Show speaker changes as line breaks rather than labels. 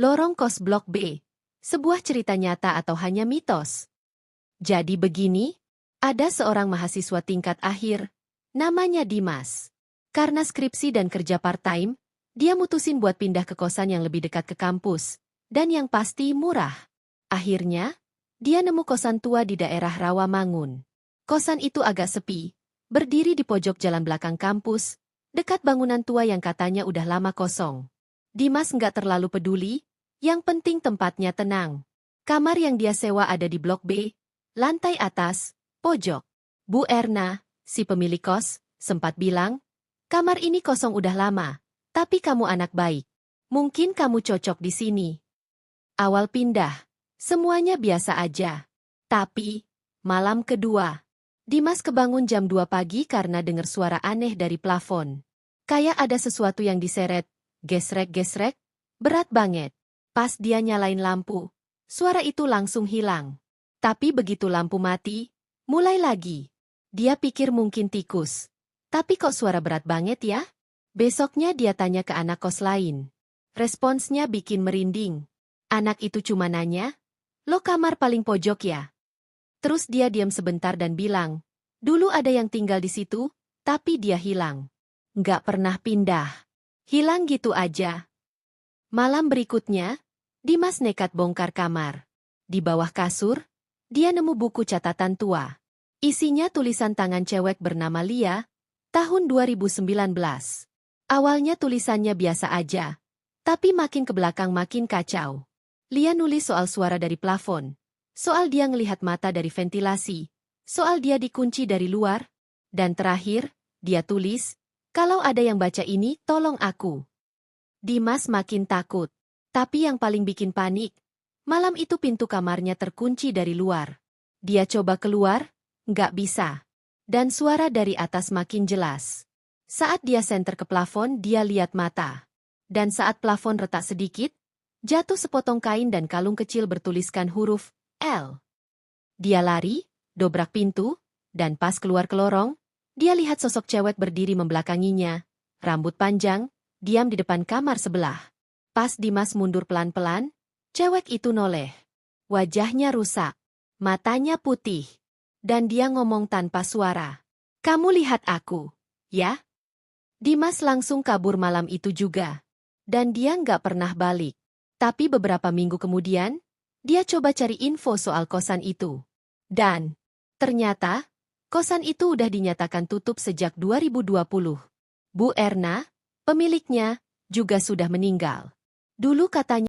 Lorong kos Blok B. Sebuah cerita nyata atau hanya mitos? Jadi begini, ada seorang mahasiswa tingkat akhir, namanya Dimas. Karena skripsi dan kerja part-time, dia mutusin buat pindah ke kosan yang lebih dekat ke kampus, dan yang pasti murah. Akhirnya, dia nemu kosan tua di daerah Rawamangun. Kosan itu agak sepi, berdiri di pojok jalan belakang kampus, dekat bangunan tua yang katanya udah lama kosong. Dimas nggak terlalu peduli, yang penting tempatnya tenang. Kamar yang dia sewa ada di Blok B, lantai atas, pojok. Bu Erna, si pemilik kos, sempat bilang, kamar ini kosong udah lama, tapi kamu anak baik. Mungkin kamu cocok di sini. Awal pindah, semuanya biasa aja. Tapi, malam kedua, Dimas kebangun jam 2 pagi karena dengar suara aneh dari plafon. Kayak ada sesuatu yang diseret, gesrek-gesrek, berat banget. Pas dia nyalain lampu, suara itu langsung hilang. Tapi begitu lampu mati, mulai lagi. Dia pikir mungkin tikus. Tapi kok suara berat banget ya? Besoknya dia tanya ke anak kos lain. Responsnya bikin merinding. Anak itu cuma nanya, "Lo kamar paling pojok ya?" Terus dia diam sebentar dan bilang, "Dulu ada yang tinggal di situ, tapi dia hilang. Nggak pernah pindah. Hilang gitu aja." Malam berikutnya, Dimas nekat bongkar kamar. Di bawah kasur, dia nemu buku catatan tua. Isinya tulisan tangan cewek bernama Lia, tahun 2019. Awalnya tulisannya biasa aja, tapi makin ke belakang makin kacau. Lia nulis soal suara dari plafon, soal dia ngelihat mata dari ventilasi, soal dia dikunci dari luar, dan terakhir, dia tulis, "Kalau ada yang baca ini, tolong aku." Dimas makin takut. Tapi yang paling bikin panik, malam itu pintu kamarnya terkunci dari luar. Dia coba keluar, nggak bisa. Dan suara dari atas makin jelas. Saat dia senter ke plafon, dia lihat mata. Dan saat plafon retak sedikit, jatuh sepotong kain dan kalung kecil bertuliskan huruf L. Dia lari, dobrak pintu, dan pas keluar ke lorong, dia lihat sosok cewek berdiri membelakanginya, rambut panjang, diam di depan kamar sebelah. Pas Dimas mundur pelan-pelan, cewek itu noleh. Wajahnya rusak, matanya putih, dan dia ngomong tanpa suara. "Kamu lihat aku, ya?" Dimas langsung kabur malam itu juga. Dan dia nggak pernah balik. Tapi beberapa minggu kemudian, dia coba cari info soal kosan itu. Dan, ternyata, kosan itu udah dinyatakan tutup sejak 2020. Bu Erna, pemiliknya, juga sudah meninggal. Dulu katanya